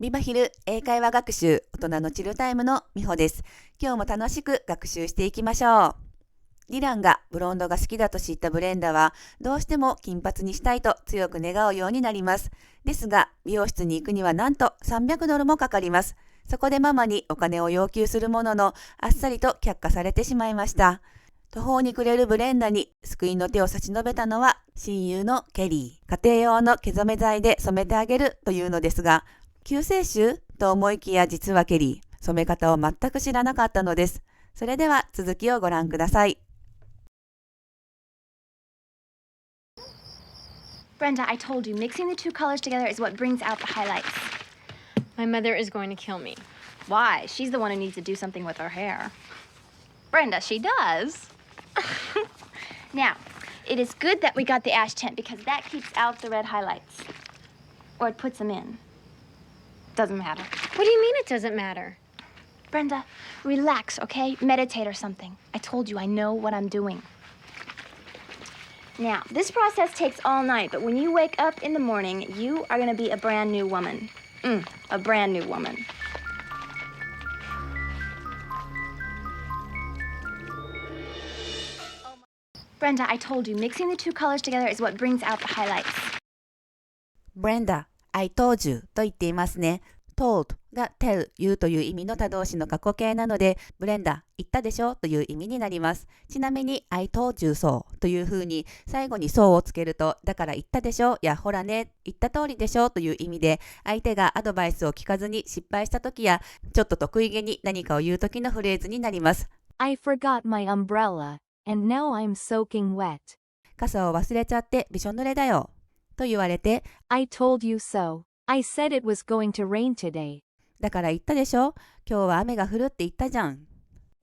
ビバヒル英会話学習大人のチルタイムのみほです。今日も楽しく学習していきましょう。ディランがブロンドが好きだと知ったブレンダはどうしても金髪にしたいと強く願うようになります。ですが美容室に行くにはなんと$300もかかります。そこでママにお金を要求するもののあっさりと却下されてしまいました。途方に暮れるブレンダに救いの手を差し伸べたのは親友のケリー。家庭用の毛染め剤で染めてあげるというのですが、救世主と思いきや実はケリー、染め方を全く知らなかったのです。それでは続きをご覧ください。Brenda, I told you, mixing the two colors together is what brings out the highlights. My mother is going to kill me. Why? She's the one who needs to do something with her hair. Brenda, she does. Now, it is good that we got the ash tint because that keeps out the red highlights. Or it puts them in. Doesn't matter. What do you mean it doesn't matter? Brenda, relax, okay? Meditate or something. I told you I know what I'm doing. Now, this process takes all night, but when you wake up in the morning, you are going to be a brand new woman. A brand new woman. Brenda, I told you, mixing the two colors together is what brings out the highlights. Brenda, I told you と言っていますね。told が tell, 言うという意味の他動詞の過去形なので、ブレンダ、言ったでしょという意味になります。ちなみに I told you so というふうに最後に so をつけると、だから言ったでしょやほらね、言った通りでしょという意味で、相手がアドバイスを聞かずに失敗した時や、ちょっと得意げに何かを言う時のフレーズになります。I forgot my umbrella, and now I'm soaking wet. 傘を忘れちゃってびしょ濡れだよと言われて、I told you so. I said it was going to rain today. だから言ったでしょ、今日は雨が降るって言ったじゃん。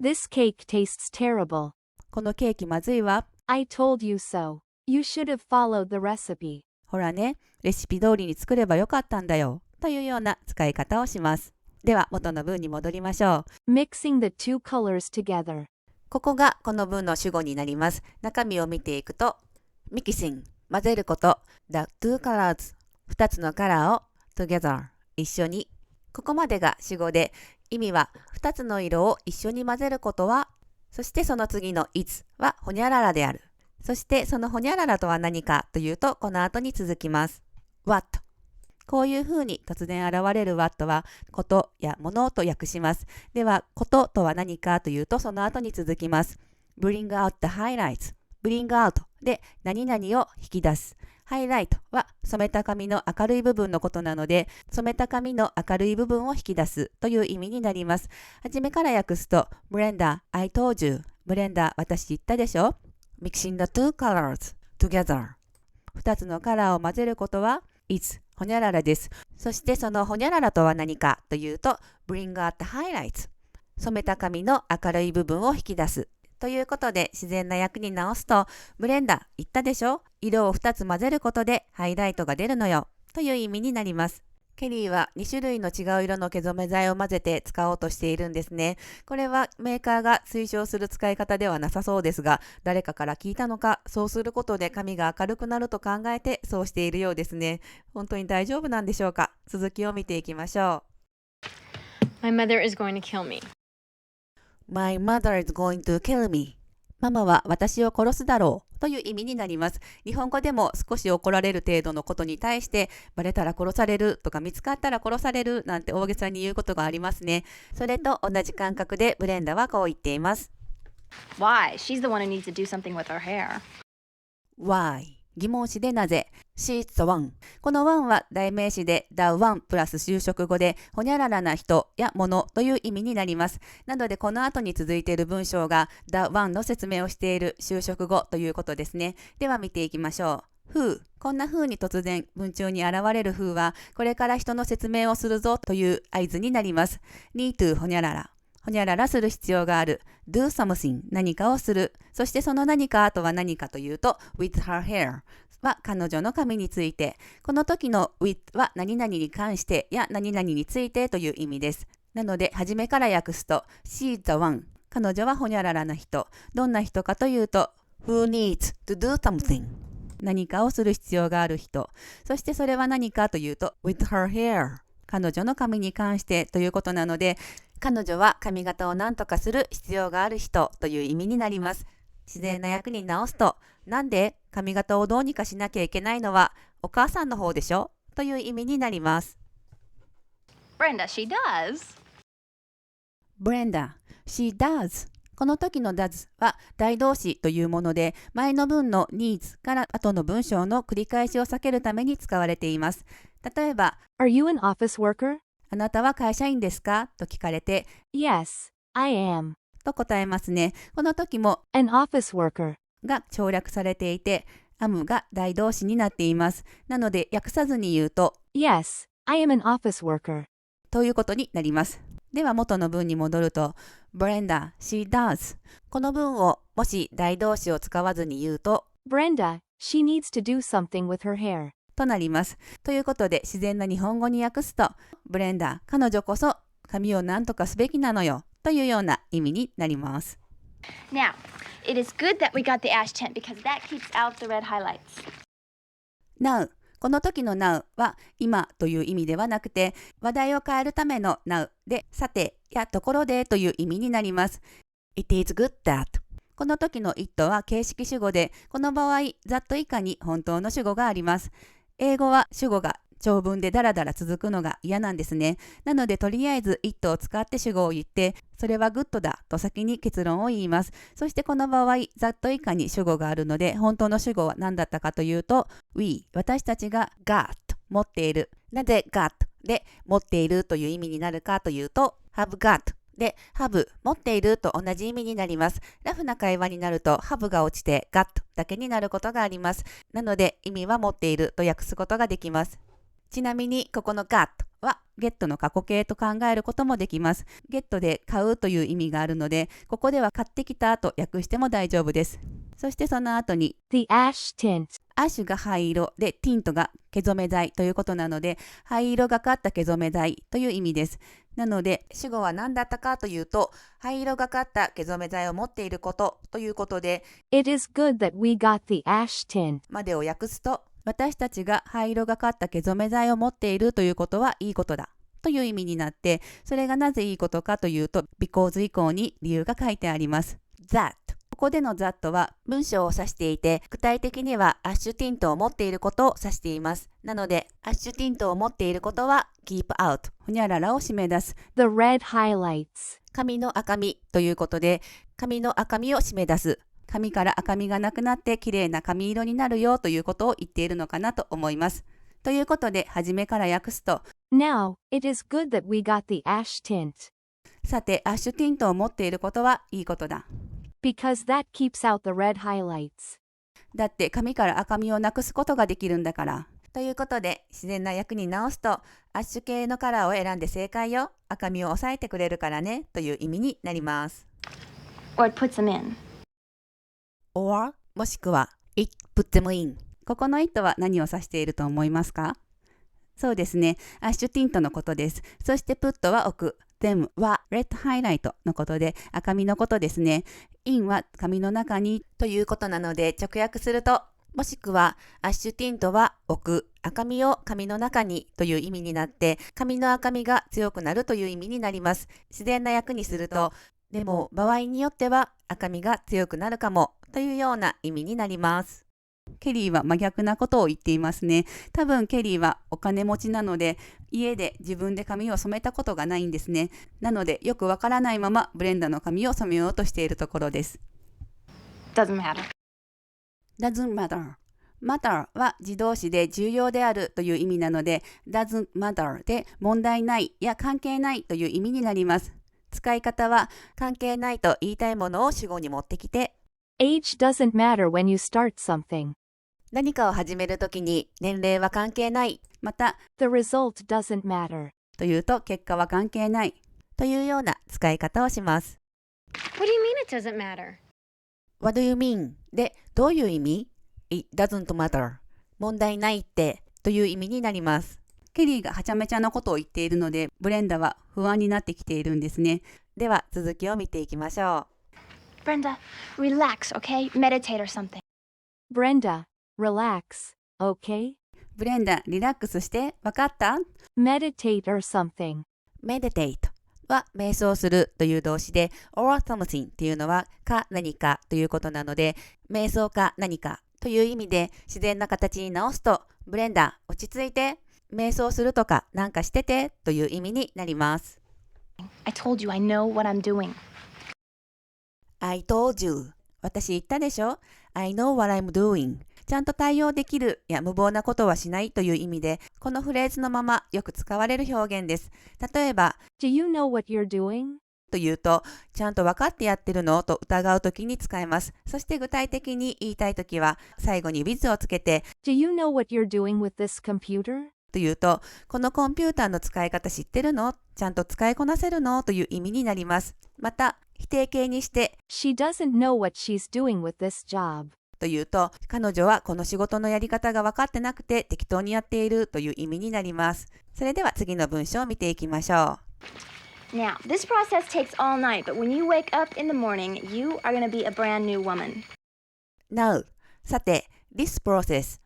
This cake tastes terrible. このケーキまずいわ。I told you so. You should have followed the recipe. ほらね、レシピ通りに作ればよかったんだよというような使い方をします。では元の文に戻りましょう。Mixing the two colors together. ここがこの文の主語になります。中身を見ていくと、mixing、混ぜること、the two colors、二つのカラーを together、一緒に。ここまでが主語で、意味は2つの色を一緒に混ぜることは、そしてその次の is はほにゃららである。そしてそのほにゃららとは何かというと、この後に続きます。what。こういうふうに突然現れる what はことやものと訳します。では、こととは何かというと、その後に続きます。bring out the highlights。bring out で何々を引き出す。ハイライトは染めた髪の明るい部分のことなので、染めた髪の明るい部分を引き出すという意味になります。はじめから訳すと、ブレンダー、I told you。ブレンダー、私言ったでしょ。Mixing the two colors together。二つのカラーを混ぜることは、is、ほにゃららです。そしてそのほにゃららとは何かというと、bring out the highlights。染めた髪の明るい部分を引き出す。ということで自然な訳に直すと、ブレンダー言ったでしょ、色を2つ混ぜることでハイライトが出るのよという意味になります。ケリーは2種類の違う色の毛染め剤を混ぜて使おうとしているんですね。これはメーカーが推奨する使い方ではなさそうですが、誰かから聞いたのか、そうすることで髪が明るくなると考えてそうしているようですね。本当に大丈夫なんでしょうか。続きを見ていきましょう。My mother is going to kill me.My mother is going to kill me. ママは私を殺すだろうという意味になります。日本語でも少し怒られる程度のことに対して、バレたら殺されるとか見つかったら殺されるなんて大げさに言うことがありますね。それと同じ感覚でブレンダはこう言っています。Why? She's the one who needs to do something with her hair. Why?疑問詞でなぜ She's the one。 この one は代名詞で the one プラス修飾語でほにゃららな人や物という意味になります。なのでこの後に続いている文章が the one の説明をしている修飾語ということですね。では見ていきましょう。who、 こんな風に突然文中に現れる who はこれから人の説明をするぞという合図になります。need to ほにゃらら、ほにゃららする必要がある。do something 何かをする。そしてその何かとは何かというと with her hair は彼女の髪について。この時の with は何々に関してや何々についてという意味です。なので初めから訳すと she's the one。 彼女はほにゃららな人。どんな人かというと who needs to do something。 何かをする必要がある人。そしてそれは何かというと with her hair。彼女の髪に関してということなので、彼女は髪型を何とかする必要がある人という意味になります。自然な訳に直すと、なんで髪型をどうにかしなきゃいけないのはお母さんの方でしょという意味になります。Brenda, she does. Brenda, she does。この時の does は代動詞というもので、前の文の needs から後の文章の繰り返しを避けるために使われています。例えば、Are you an office worker? あなたは会社員ですかと聞かれて、Yes, I am. と答えますね。この時も An office worker. が省略されていて、am が代動詞になっています。なので訳さずに言うと、Yes, I am an office worker. ということになります。では元の文に戻ると、Brenda, she does。この文をもし代動詞を使わずに言うと、Brenda, she needs to do something with her hair. となります。ということで自然な日本語に訳すと、ブレンダー、彼女こそ髪を何とかすべきなのよというような意味になります。Now, it is good that we got the ash tent because that keeps out the red highlights. Now、この時の now は今という意味ではなくて、話題を変えるための now で、さてやところでという意味になります。It is good that。この時の it は形式主語で、この場合、that 以下に本当の主語があります。英語は主語が長文でダラダラ続くのが嫌なんですね。なのでとりあえず it を使って主語を言って、それはグッドだと先に結論を言います。そしてこの場合、that 以下に主語があるので、本当の主語は何だったかというと、we、私たちが got、持っている。なぜ got で持っているという意味になるかというと、have got。で、have、持っていると同じ意味になります。ラフな会話になると、have が落ちて got だけになることがあります。なので、意味は持っていると訳すことができます。ちなみに、ここの got は get の過去形と考えることもできます。get で買うという意味があるので、ここでは買ってきたと訳しても大丈夫です。そしてその後に、The ash tint. アッシュが灰色でティントが毛染め剤ということなので、灰色がかった毛染め剤という意味です。なので、主語は何だったかというと、灰色がかった毛染め剤を持っていることということで、It is good that we got the ash tint. までを訳すと、私たちが灰色がかった毛染め剤を持っているということはいいことだという意味になって、それがなぜいいことかというと、because 以降に理由が書いてあります。that。ここでの that は文章を指していて、具体的にはアッシュティントを持っていることを指しています。なので、アッシュティントを持っていることは keep out、ほにゃららを締め出す。The red highlights. 髪の赤みということで、髪の赤みを締め出す。髪から赤みがなくなって綺麗な髪色になるよということを言っているのかなと思います。ということで、初めから訳すと、Now, it is good that we got the ash tint. さて、アッシュティントを持っていることはいいことだ。Because that keeps out the red highlights. だって髪から赤みをなくすことができるんだから。ということで、自然な訳に直すと、アッシュ系のカラーを選んで正解よ。赤みを抑えてくれるからね。という意味になります。Or it puts them in. or もしくは it put them in。ここの it は何を指していると思いますか？そうですね。アッシュティントのことです。そして put は置く。them は red highlight のことで赤みのことですね。in は髪の中にということなので直訳すると、もしくはアッシュティントは置く、赤みを髪の中にという意味になって、髪の赤みが強くなるという意味になります。自然な訳にすると、でも場合によっては赤みが強くなるかもというような意味になります。ケリーは真逆なことを言っていますね。多分ケリーはお金持ちなので、家で自分で髪を染めたことがないんですね。なのでよくわからないままブレンダの髪を染めようとしているところです。Doesn't matter. doesn't matter。matter は自動詞で重要であるという意味なので、doesn't matter で問題ないや関係ないという意味になります。使い方は関係ないと言いたいものを主語に持ってきて、Age doesn't matter when you start something. 何かを始めるときに年齢は関係ない。また、The result doesn't matter. というと結果は関係ないというような使い方をします。What do you mean it doesn't matter? What do you mean? で、どういう意味？ It doesn't matter. 問題ないってという意味になります。ケリーがはちゃめちゃなことを言っているので、ブレンダは不安になってきているんですね。では続きを見ていきましょう。Brenda, relax, okay? Meditate or something. Brenda, relax, okay? ブレンダ、リラックスして、わかった？ Meditate or something. meditate は瞑想するという動詞で or something っていうのはか何かということなので、瞑想か何かという意味で自然な形に直すと、ブレンダー落ち着いて、瞑想するとかなんかしててという意味になります。 I told you I know what I'm doing. I told you 私言ったでしょ。 I know what I'm doing ちゃんと対応できるや無謀なことはしないという意味で、このフレーズのままよく使われる表現です。例えば Do you know what you're doing? というと、ちゃんと分かってやってるのと疑うときに使えます。そして具体的に言いたいときは最後に with をつけて Do you know what you're doing with this computer? というと、このコンピューターの使い方知ってるの？ちゃんと使いこなせるの？という意味になります。また否定形にして She doesn't know what she's doing with this job. というと、彼女はこの仕事のやり方が分かってなくて適当にやっているという意味になります。それでは次の文章を見ていきましょう。Now, this process takes all night, but when you wake up in the morning, you are going to be a brand new woman. Now さて This process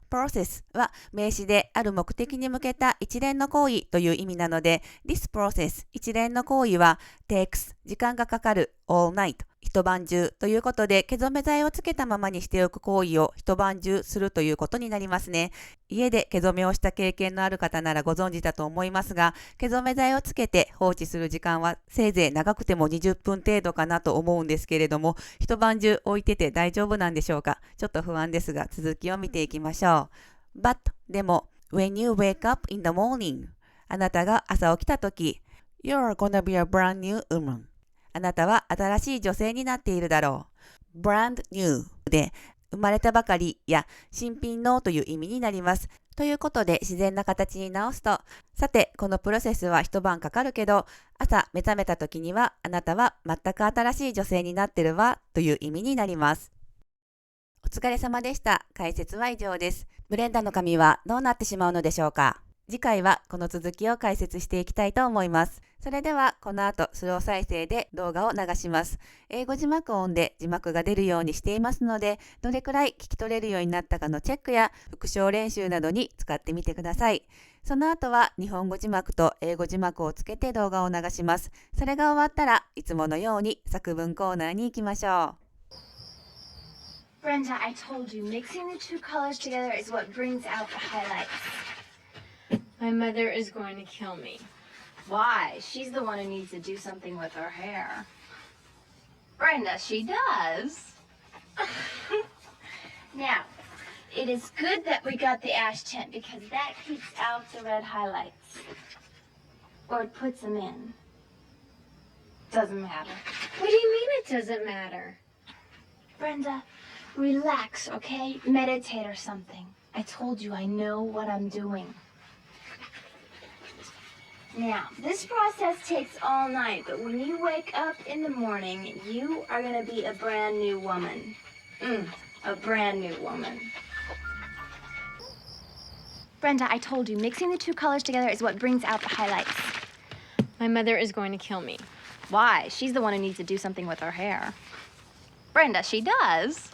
は名詞である目的に向けた一連の行為という意味なので This process 一連の行為は takes 時間がかかる all night 一晩中ということで毛染め剤をつけたままにしておく行為を一晩中するということになりますね。家で毛染めをした経験のある方ならご存知だと思いますが、毛染め剤をつけて放置する時間はせいぜい長くても20分程度かなと思うんですけれども、一晩中置いてて大丈夫なんでしょうか。ちょっと不安ですが続きを見ていきましょう。But でも When you wake up in the morning あなたが朝起きたとき You're gonna be a brand new woman あなたは新しい女性になっているだろう。brand new で生まれたばかりや新品のという意味になります。ということで自然な形に直すと、さてこのプロセスは一晩かかるけど、朝目覚めた時にはあなたは全く新しい女性になってるわという意味になります。お疲れ様でした。解説は以上です。ブレンダの髪はどうなってしまうのでしょうか。次回はこの続きを解説していきたいと思います。それではこの後スロー再生で動画を流します。英語字幕音で字幕が出るようにしていますので、どれくらい聞き取れるようになったかのチェックや復唱練習などに使ってみてください。その後は日本語字幕と英語字幕をつけて動画を流します。それが終わったらいつものように作文コーナーに行きましょう。Brenda, I told you, mixing the two colors together is what brings out the highlights. My mother is going to kill me. Why? She's the one who needs to do something with her hair. Brenda, she does. Now, it is good that we got the ash tint because that keeps out the red highlights. Or it puts them in. Doesn't matter. What do you mean it doesn't matter? Brenda, relax, okay? Meditate or something. I told you I know what I'm doing. Now, this process takes all night, but when you wake up in the morning, you are going to be a brand new woman. A brand new woman. Brenda, I told you, mixing the two colors together is what brings out the highlights. My mother is going to kill me. Why? She's the one who needs to do something with her hair. Brenda, she does.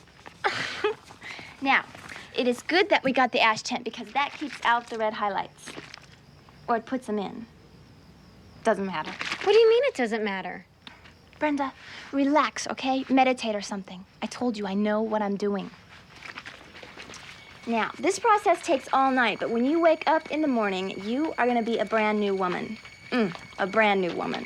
Now, it is good that we got the ash tint because that keeps out the red highlights. Or it puts them in. Doesn't matter. What do you mean it doesn't matter? Brenda, relax, okay? Meditate or something. I told you I know what I'm doing. Now, this process takes all night, but when you wake up in the morning, you are going to be a brand new woman. A brand new woman.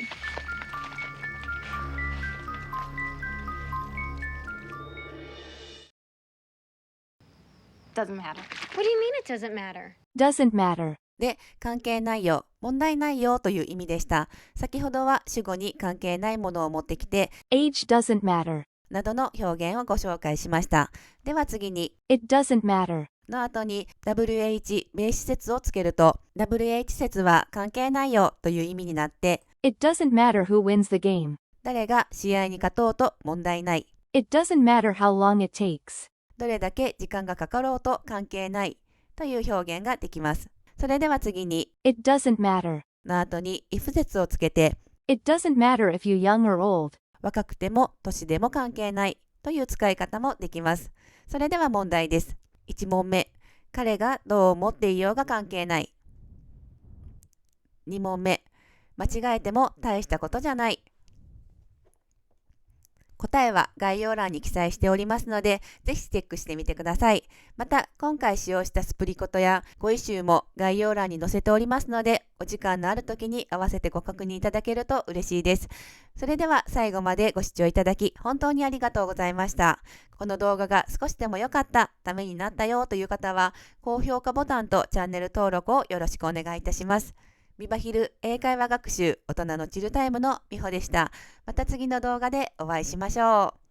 Doesn't matter. What do you mean it doesn't matter? Doesn't matter. で、関係ないよ、問題ないよという意味でした。先ほどは主語に関係ないものを持ってきて、Age doesn't matter. などの表現をご紹介しました。では次に、It doesn't matter. の後に WH 名詞節をつけると、WH 節は関係ないよという意味になって、It doesn't matter who wins the game. 誰が試合に勝とうと問題ない。It doesn't matter how long it takes. どれだけ時間がかかろうと関係ないという表現ができます。それでは次に、It doesn't matter. の後に if 節をつけて、It doesn't matter if you're young or old. 若くても年でも関係ないという使い方もできます。それでは問題です。1問目。彼がどう思っていようが関係ない。2問目、間違えても大したことじゃない。答えは概要欄に記載しておりますので、ぜひチェックしてみてください。また、今回使用したスプリコトや語彙集も概要欄に載せておりますので、お時間のある時に合わせてご確認いただけると嬉しいです。それでは最後までご視聴いただき、本当にありがとうございました。この動画が少しでも良かった、ためになったよという方は、高評価ボタンとチャンネル登録をよろしくお願いいたします。ビバヒル英会話学習大人のチルタイムのみほでした。また次の動画でお会いしましょう。